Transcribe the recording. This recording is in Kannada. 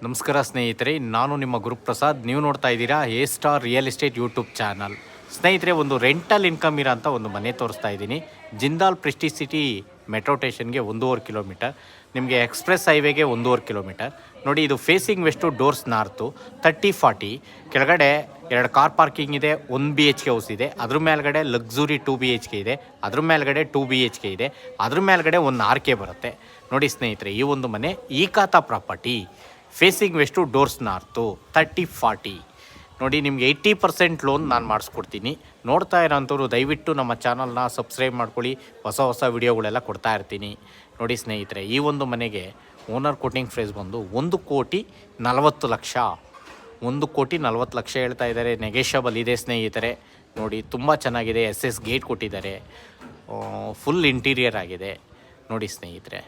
ನಮಸ್ಕಾರ ಸ್ನೇಹಿತರೆ, ನಾನು ನಿಮ್ಮ ಗುರುಪ್ರಸಾದ್. ನೀವು ನೋಡ್ತಾ ಇದ್ದೀರಾ A star real estate YouTube channel. ಸ್ನೇಹಿತರೆ, ಒಂದು ರೆಂಟಲ್ ಇನ್ಕಮ್ ಇರೋಂಥ ಒಂದು ಮನೆ ತೋರಿಸ್ತಾ ಇದ್ದೀನಿ. ಜಿಂದಾಲ್ ಪ್ರೆಸ್ಟೀಜ್ ಸಿಟಿ ಮೆಟ್ರೋ ಸ್ಟೇಷನ್ಗೆ 1.5 ಕಿಲೋಮೀಟರ್, ನಿಮಗೆ ಎಕ್ಸ್ಪ್ರೆಸ್ ಹೈವೇಗೆ 1.5 ಕಿಲೋಮೀಟರ್. ನೋಡಿ, ಇದು ಫೇಸಿಂಗ್ ವೆಸ್ಟು, ಡೋರ್ಸ್ ನಾರ್ತು, 30-40. ಕೆಳಗಡೆ 2 ಕಾರ್ ಪಾರ್ಕಿಂಗ್ ಇದೆ, 1 BHK ಹೌಸ್ ಇದೆ. ಅದ್ರ ಮೇಲ್ಗಡೆ ಲಕ್ಸುರಿ 2 BHK ಇದೆ, ಅದ್ರ ಮೇಲ್ಗಡೆ 2 BHK ಇದೆ, ಅದ್ರ ಮೇಲ್ಗಡೆ 1 RK ಬರುತ್ತೆ. ನೋಡಿ ಸ್ನೇಹಿತರೆ, ಈ ಒಂದು ಮನೆ ಈ ಖಾತಾ property, facing west, doors north, 30-40. ನೋಡಿ, ನಿಮಗೆ 80% ಲೋನ್ ನಾನು ಮಾಡಿಸ್ಕೊಡ್ತೀನಿ. ನೋಡ್ತಾ ಇರೋಂಥವ್ರು ದಯವಿಟ್ಟು ನಮ್ಮ ಚಾನಲ್ನ ಸಬ್ಸ್ಕ್ರೈಬ್ ಮಾಡ್ಕೊಳ್ಳಿ, ಹೊಸ ವಿಡಿಯೋಗಳೆಲ್ಲ ಕೊಡ್ತಾ ಇರ್ತೀನಿ. ನೋಡಿ ಸ್ನೇಹಿತರೆ, ಈ ಒಂದು ಮನೆಗೆ ಓನರ್ ಕೋಟಿಂಗ್ ಪ್ರೈಸ್ ಬಂದು 1,40,00,000. 1,40,00,000 ಹೇಳ್ತಾ ಇದ್ದಾರೆ. ನೆಗೆಷಬಲ್ ಇದೆ ಸ್ನೇಹಿತರೆ. ನೋಡಿ, ತುಂಬ ಚೆನ್ನಾಗಿದೆ. SS ಗೇಟ್ ಕೊಟ್ಟಿದ್ದಾರೆ, ಫುಲ್ ಇಂಟೀರಿಯರ್ ಆಗಿದೆ. ನೋಡಿ ಸ್ನೇಹಿತರೆ.